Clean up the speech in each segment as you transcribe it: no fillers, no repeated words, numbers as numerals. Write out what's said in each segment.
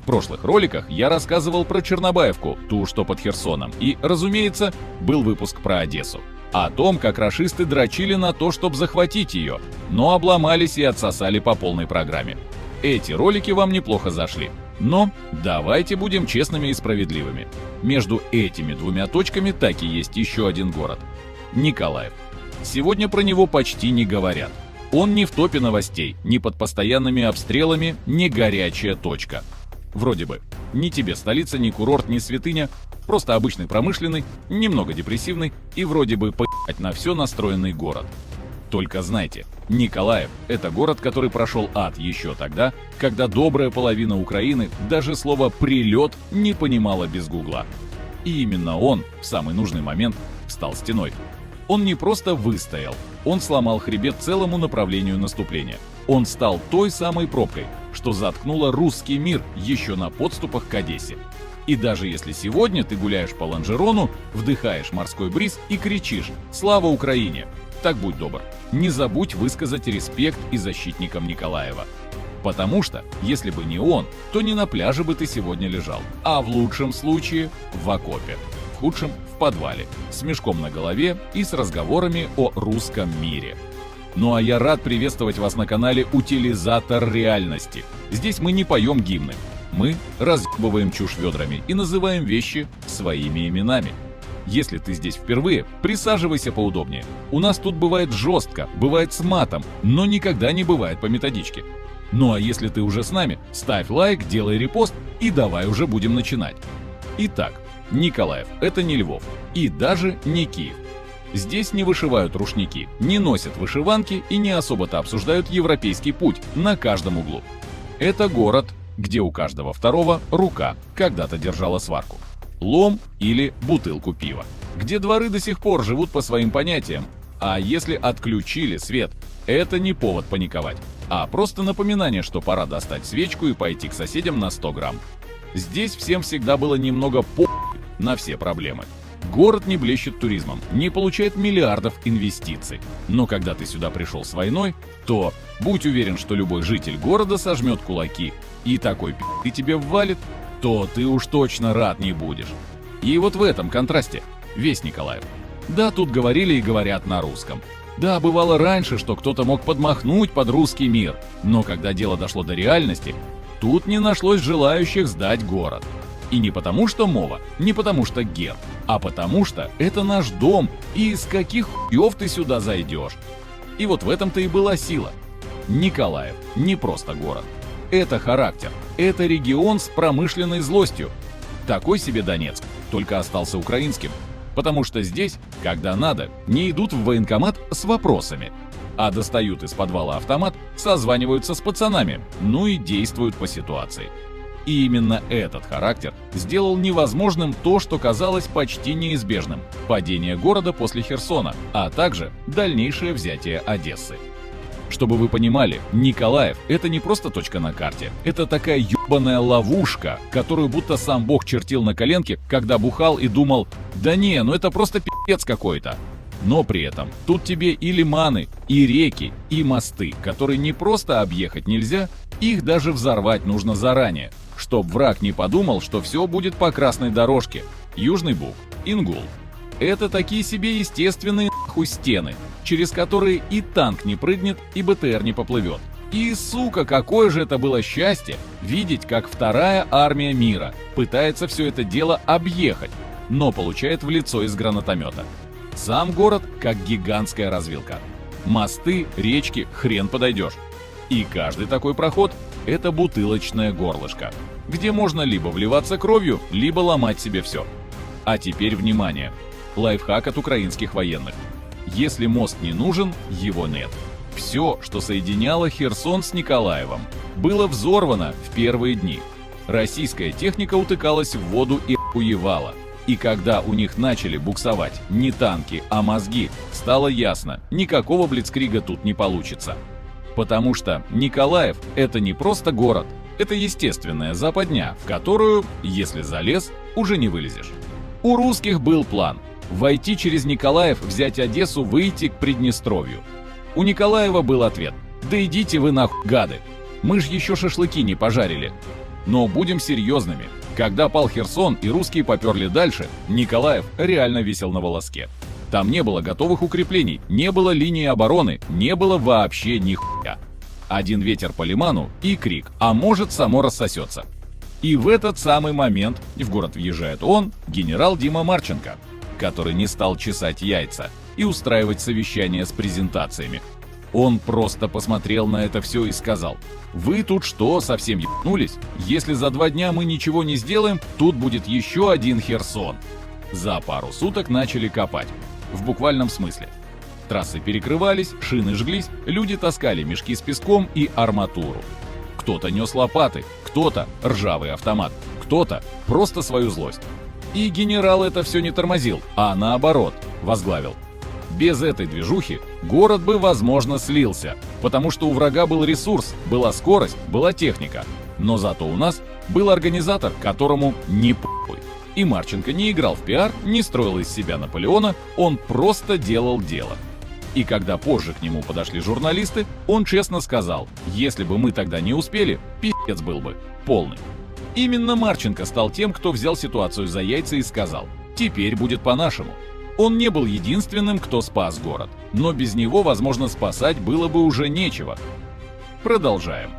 В прошлых роликах я рассказывал про Чернобаевку, ту, что под Херсоном, и, разумеется, был выпуск про Одессу. О том, как рашисты дрочили на то, чтобы захватить ее, но обломались и отсосали по полной программе. Эти ролики вам неплохо зашли. Но давайте будем честными и справедливыми. Между этими двумя точками так и есть еще один город – Николаев. Сегодня про него почти не говорят. Он не в топе новостей, ни под постоянными обстрелами, не горячая точка. Вроде бы, ни тебе столица, ни курорт, ни святыня, просто обычный промышленный, немного депрессивный и вроде бы по***ть на все настроенный город. Только знайте, Николаев – это город, который прошел ад еще тогда, когда добрая половина Украины даже слово «прилет» не понимала без гугла. И именно он в самый нужный момент встал стеной. Он не просто выстоял, он сломал хребет целому направлению наступления. Он стал той самой пробкой, что заткнула русский мир еще на подступах к Одессе. И даже если сегодня ты гуляешь по Ланжерону, вдыхаешь морской бриз и кричишь «Слава Украине!», так будь добр, не забудь высказать респект и защитникам Николаева. Потому что, если бы не он, то не на пляже бы ты сегодня лежал, а в лучшем случае в окопе, в худшем – в подвале, с мешком на голове и с разговорами о русском мире. Ну а я рад приветствовать вас на канале «Утилизатор реальности». Здесь мы не поем гимны, мы разъебываем чушь ведрами и называем вещи своими именами. Если ты здесь впервые, присаживайся поудобнее. У нас тут бывает жестко, бывает с матом, но никогда не бывает по методичке. Ну а если ты уже с нами, ставь лайк, делай репост и давай уже будем начинать. Итак, Николаев – это не Львов и даже не Киев. Здесь не вышивают рушники, не носят вышиванки и не особо-то обсуждают европейский путь на каждом углу. Это город, где у каждого второго рука когда-то держала сварку, лом или бутылку пива, где дворы до сих пор живут по своим понятиям, а если отключили свет, это не повод паниковать, а просто напоминание, что пора достать свечку и пойти к соседям на 100 грамм. Здесь всем всегда было немного на все проблемы. Город не блещет туризмом, не получает миллиардов инвестиций. Но когда ты сюда пришел с войной, то будь уверен, что любой житель города сожмет кулаки и такой пи*** тебе ввалит, то ты уж точно рад не будешь. И вот в этом контрасте весь Николаев. Да, тут говорили и говорят на русском. Да, бывало раньше, что кто-то мог подмахнуть под русский мир, но когда дело дошло до реальности, тут не нашлось желающих сдать город. И не потому что мова, не потому что герб, а потому что это наш дом, и из каких хуев ты сюда зайдешь. И вот в этом-то и была сила. Николаев не просто город. Это характер, это регион с промышленной злостью. Такой себе Донецк, только остался украинским. Потому что здесь, когда надо, не идут в военкомат с вопросами, а достают из подвала автомат, созваниваются с пацанами, ну и действуют по ситуации. И именно этот характер сделал невозможным то, что казалось почти неизбежным – падение города после Херсона, а также дальнейшее взятие Одессы. Чтобы вы понимали, Николаев – это не просто точка на карте, это такая ебаная ловушка, которую будто сам Бог чертил на коленке, когда бухал и думал «да не, ну это просто пи***ц какой-то». Но при этом тут тебе и лиманы, и реки, и мосты, которые не просто объехать нельзя, их даже взорвать нужно заранее, чтоб враг не подумал, что все будет по красной дорожке. Южный Буг, Ингул. Это такие себе естественные нахуй стены, через которые и танк не прыгнет, и БТР не поплывет. И, сука, какое же это было счастье видеть, как вторая армия мира пытается все это дело объехать, но получает в лицо из гранатомета. Сам город как гигантская развилка. Мосты, речки, хрен подойдешь. И каждый такой проход – это бутылочное горлышко, где можно либо вливаться кровью, либо ломать себе все. А теперь внимание! Лайфхак от украинских военных. Если мост не нужен, его нет. Все, что соединяло Херсон с Николаевом, было взорвано в первые дни. Российская техника утыкалась в воду и охуевала. И когда у них начали буксовать не танки, а мозги, стало ясно, никакого блицкрига тут не получится. Потому что Николаев – это не просто город, это естественная западня, в которую, если залез, уже не вылезешь. У русских был план – войти через Николаев, взять Одессу, выйти к Приднестровью. У Николаева был ответ – да идите вы нахуй, гады, мы ж еще шашлыки не пожарили. Но будем серьезными. Когда пал Херсон и русские поперли дальше, Николаев реально висел на волоске. Там не было готовых укреплений, не было линии обороны, не было вообще нихуя. Один ветер по лиману и крик, а может само рассосется. И в этот самый момент в город въезжает генерал Дима Марченко, который не стал чесать яйца и устраивать совещания с презентациями. Он просто посмотрел на это все и сказал: «Вы тут что, совсем ебнулись? Если за 2 дня мы ничего не сделаем, тут будет еще один Херсон». За пару суток начали копать. В буквальном смысле. Трассы перекрывались, шины жглись, люди таскали мешки с песком и арматуру. Кто-то нес лопаты, кто-то ржавый автомат, кто-то просто свою злость. И генерал это все не тормозил, а наоборот, возглавил. Без этой движухи город бы, возможно, слился, потому что у врага был ресурс, была скорость, была техника. Но зато у нас был организатор, которому не похуй. И Марченко не играл в пиар, не строил из себя Наполеона, он просто делал дело. И когда позже к нему подошли журналисты, он честно сказал: если бы мы тогда не успели, пиздец был бы полный. Именно Марченко стал тем, кто взял ситуацию за яйца и сказал: теперь будет по-нашему. Он не был единственным, кто спас город, но без него, возможно, спасать было бы уже нечего. Продолжаем.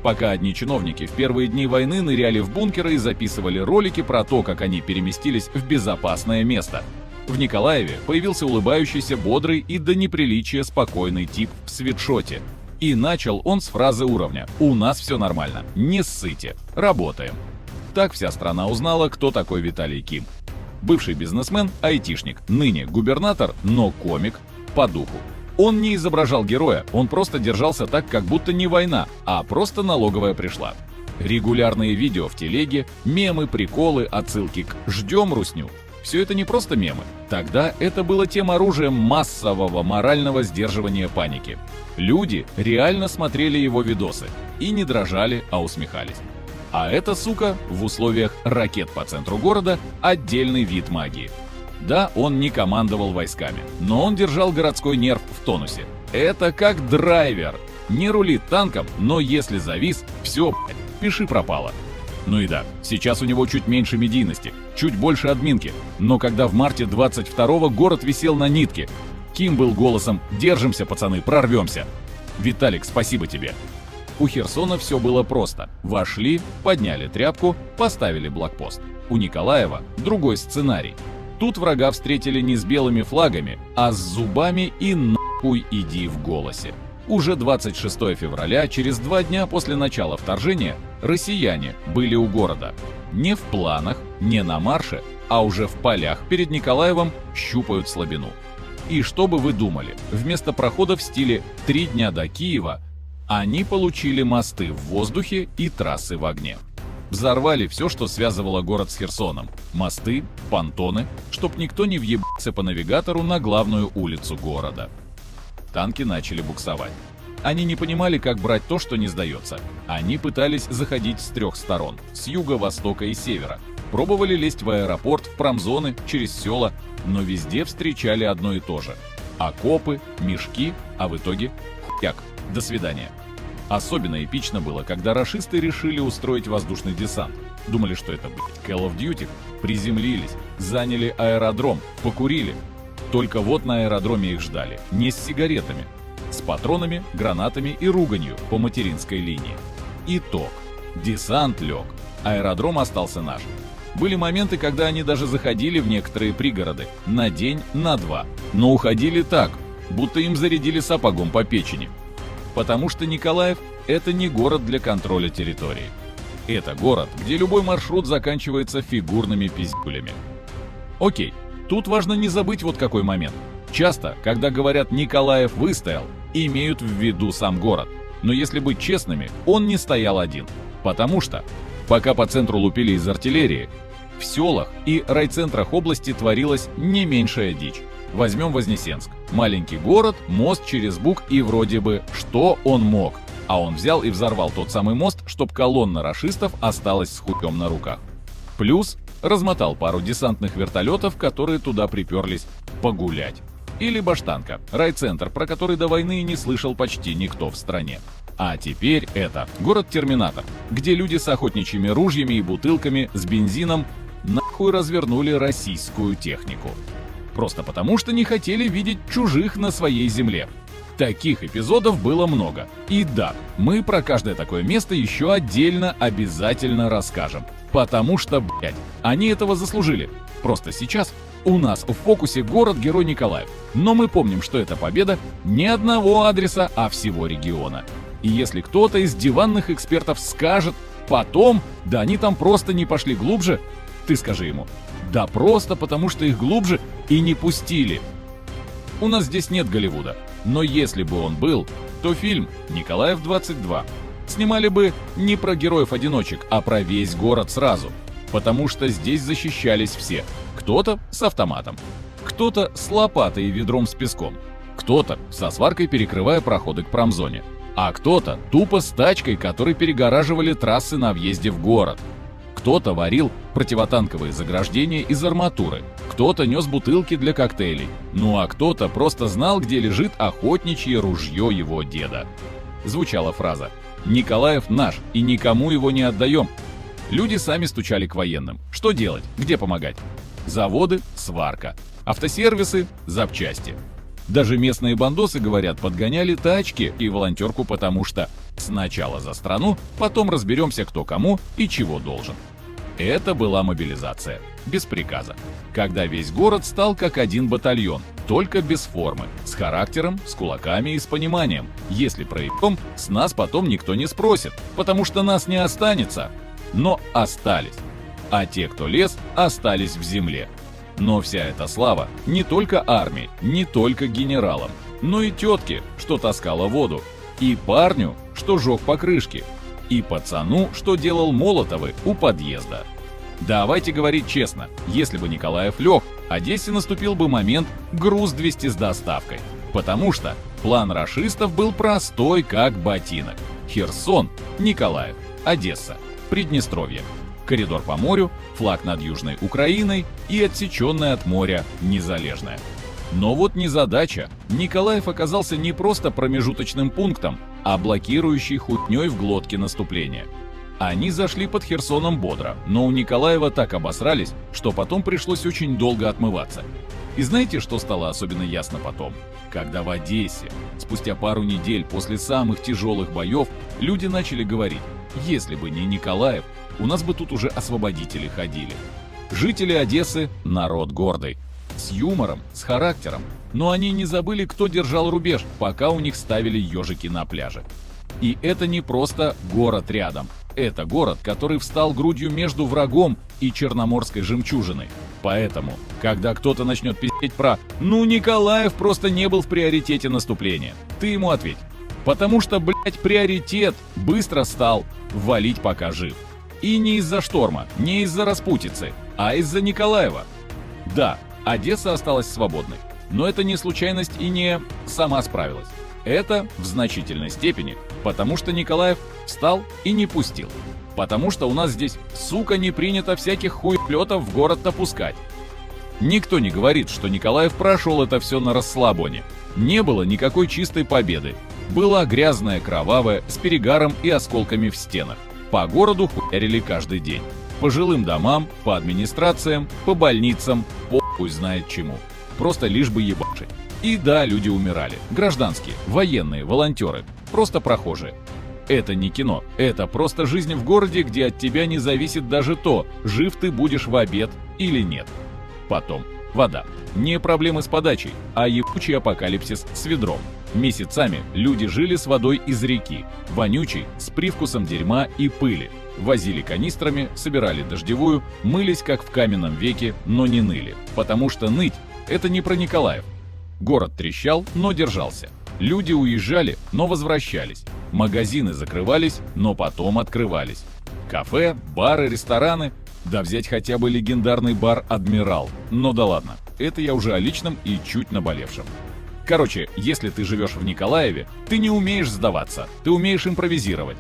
Пока одни чиновники в первые дни войны ныряли в бункеры и записывали ролики про то, как они переместились в безопасное место, в Николаеве появился улыбающийся, бодрый и до неприличия спокойный тип в свитшоте. И начал он с фразы уровня: «У нас все нормально, не ссыте, работаем». Так вся страна узнала, кто такой Виталий Ким. Бывший бизнесмен, айтишник, ныне губернатор, но комик по духу. Он не изображал героя, он просто держался так, как будто не война, а просто налоговая пришла. Регулярные видео в телеге, мемы, приколы, отсылки к «ждем русню». Все это не просто мемы. Тогда это было тем оружием массового морального сдерживания паники. Люди реально смотрели его видосы и не дрожали, а усмехались. А эта сука в условиях ракет по центру города отдельный вид магии. Да, он не командовал войсками, но он держал городской нерв в тонусе. Это как драйвер. Не рулит танком, но если завис, все, пиши пропало. Ну и да, сейчас у него чуть меньше медийности, чуть больше админки, но когда в марте 22-го город висел на нитке, Ким был голосом: «Держимся, пацаны, прорвемся». Виталик, спасибо тебе. У Херсона все было просто. Вошли, подняли тряпку, поставили блокпост. У Николаева другой сценарий. Тут врага встретили не с белыми флагами, а с зубами и нахуй иди в голосе. Уже 26 февраля, через 2 дня после начала вторжения, россияне были у города. Не в планах, не на марше, а уже в полях перед Николаевом щупают слабину. И что бы вы думали, вместо прохода в стиле «3 дня до Киева» они получили мосты в воздухе и трассы в огне. Взорвали все, что связывало город с Херсоном. Мосты, понтоны, чтоб никто не въебался по навигатору на главную улицу города. Танки начали буксовать. Они не понимали, как брать то, что не сдается. Они пытались заходить с 3 сторон – с юга, востока и севера. Пробовали лезть в аэропорт, в промзоны, через села, но везде встречали одно и то же. Окопы, мешки, а в итоге – хуяк. До свидания. Особенно эпично было, когда рашисты решили устроить воздушный десант. Думали, что это, Call of Duty. Приземлились, заняли аэродром, покурили. Только вот на аэродроме их ждали. Не с сигаретами. С патронами, гранатами и руганью по материнской линии. Итог. Десант лег. Аэродром остался наш. Были моменты, когда они даже заходили в некоторые пригороды. На день, на 2. Но уходили так, будто им зарядили сапогом по печени. Потому что Николаев – это не город для контроля территории. Это город, где любой маршрут заканчивается фигурными пиздюлями. Окей, тут важно не забыть вот какой момент. Часто, когда говорят «Николаев выстоял», имеют в виду сам город. Но если быть честными, он не стоял один. Потому что, пока по центру лупили из артиллерии, в селах и райцентрах области творилась не меньшая дичь. Возьмем Вознесенск. Маленький город, мост через Буг, и вроде бы что он мог? А он взял и взорвал тот самый мост, чтоб колонна рашистов осталась с хуем на руках. Плюс размотал пару десантных вертолетов, которые туда приперлись погулять. Или Баштанка, райцентр, про который до войны не слышал почти никто в стране. А теперь это город-терминатор, где люди с охотничьими ружьями и бутылками с бензином нахуй развернули российскую технику. Просто потому, что не хотели видеть чужих на своей земле. Таких эпизодов было много. И да, мы про каждое такое место еще отдельно обязательно расскажем. Потому что, блядь, они этого заслужили. Просто сейчас у нас в фокусе город-герой Николаев. Но мы помним, что это победа не одного адреса, а всего региона. И если кто-то из диванных экспертов скажет потом, да они там просто не пошли глубже, ты скажи ему, да просто потому, что их глубже и не пустили. У нас здесь нет Голливуда, но если бы он был, то фильм «Николаев-22» снимали бы не про героев-одиночек, а про весь город сразу. Потому что здесь защищались все. Кто-то с автоматом, кто-то с лопатой и ведром с песком, кто-то со сваркой, перекрывая проходы к промзоне, а кто-то тупо с тачкой, которой перегораживали трассы на въезде в город. Кто-то варил противотанковые заграждения из арматуры, кто-то нес бутылки для коктейлей, ну а кто-то просто знал, где лежит охотничье ружье его деда. Звучала фраза «Николаев наш, и никому его не отдаем». Люди сами стучали к военным. Что делать? Где помогать? Заводы – сварка. Автосервисы – запчасти. Даже местные бандосы, говорят, подгоняли тачки и волонтерку, потому что сначала за страну, потом разберемся, кто кому и чего должен. Это была мобилизация, без приказа, когда весь город стал как один батальон, только без формы, с характером, с кулаками и с пониманием. Если проебем, с нас потом никто не спросит, потому что нас не останется. Но остались. А те, кто лез, остались в земле. Но вся эта слава не только армии, не только генералам, но и тетке, что таскала воду, и парню, что жег покрышки, и пацану, что делал молотовы у подъезда. Давайте говорить честно, если бы Николаев лег, Одессе наступил бы момент груз 200 с доставкой. Потому что план рашистов был простой, как ботинок. Херсон, Николаев, Одесса, Приднестровье. Коридор по морю, флаг над Южной Украиной и отсеченная от моря Незалежная. Но вот незадача. Николаев оказался не просто промежуточным пунктом, а блокирующей хутней в глотке наступления. Они зашли под Херсоном бодро, но у Николаева так обосрались, что потом пришлось очень долго отмываться. И знаете, что стало особенно ясно потом? Когда в Одессе, спустя пару недель после самых тяжелых боев, люди начали говорить: если бы не Николаев, у нас бы тут уже освободители ходили. Жители Одессы – народ гордый, с юмором, с характером, но они не забыли, кто держал рубеж, пока у них ставили ежики на пляже. И это не просто город рядом, это город, который встал грудью между врагом и черноморской жемчужиной. Поэтому, когда кто-то начнет пиздеть про «ну Николаев просто не был в приоритете наступления», ты ему ответь: потому что, блять, приоритет быстро стал валить пока жив. И не из-за шторма, не из-за распутицы, а из-за Николаева. Да, Одесса осталась свободной, но это не случайность и не сама справилась. Это в значительной степени, потому что Николаев встал и не пустил. Потому что у нас здесь, сука, не принято всяких хуеплетов в город-то пускать. Никто не говорит, что Николаев прошел это все на расслабоне. Не было никакой чистой победы. Была грязная, кровавая, с перегаром и осколками в стенах. По городу хуярили каждый день. По жилым домам, по администрациям, по больницам, похуй знает чему. Просто лишь бы ебашить. И да, люди умирали. Гражданские, военные, волонтеры, просто прохожие. Это не кино, это просто жизнь в городе, где от тебя не зависит даже то, жив ты будешь в обед или нет. Потом вода. Не проблемы с подачей, а ебучий апокалипсис с ведром. Месяцами люди жили с водой из реки, вонючей, с привкусом дерьма и пыли. Возили канистрами, собирали дождевую, мылись как в каменном веке, но не ныли. Потому что ныть – это не про Николаев. Город трещал, но держался. Люди уезжали, но возвращались. Магазины закрывались, но потом открывались. Кафе, бары, рестораны. Да взять хотя бы легендарный бар «Адмирал». Но да ладно, это я уже о личном и чуть наболевшем. Короче, если ты живешь в Николаеве, ты не умеешь сдаваться, ты умеешь импровизировать.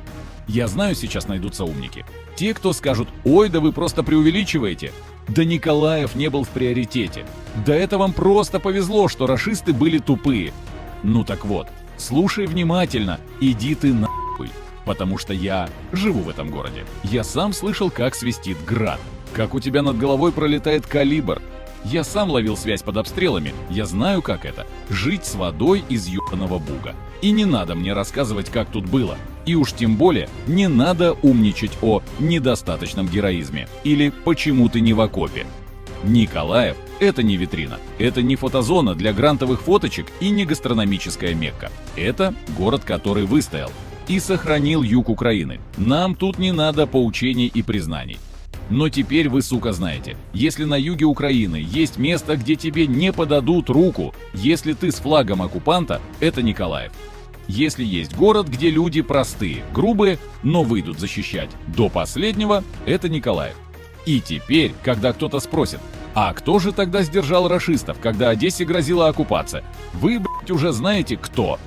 Я знаю, сейчас найдутся умники. Те, кто скажут: ой, да вы просто преувеличиваете. Да Николаев не был в приоритете. Да это вам просто повезло, что рашисты были тупые. Ну так вот, слушай внимательно, иди ты нахуй. Потому что я живу в этом городе. Я сам слышал, как свистит град, как у тебя над головой пролетает калибр. Я сам ловил связь под обстрелами, я знаю, как это — жить с водой из ёбаного буга. И не надо мне рассказывать, как тут было. И уж тем более не надо умничать о недостаточном героизме или «почему ты не в окопе». Николаев — это не витрина, это не фотозона для грантовых фоточек и не гастрономическая Мекка. Это город, который выстоял и сохранил юг Украины. Нам тут не надо поучений и признаний. Но теперь вы, сука, знаете, если на юге Украины есть место, где тебе не подадут руку, если ты с флагом оккупанта, это Николаев. Если есть город, где люди простые, грубые, но выйдут защищать до последнего, это Николаев. И теперь, когда кто-то спросит, а кто же тогда сдержал рашистов, когда Одессе грозила оккупация? Вы, блядь, уже знаете кто.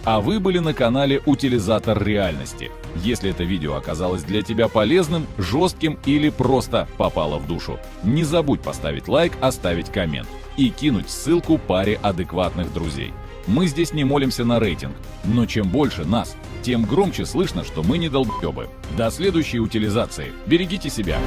А вы были на канале «Утилизатор реальности». Если это видео оказалось для тебя полезным, жестким или просто попало в душу, не забудь поставить лайк, оставить коммент и кинуть ссылку паре адекватных друзей. Мы здесь не молимся на рейтинг, но чем больше нас, тем громче слышно, что мы не долбоебы. До следующей утилизации. Берегите себя.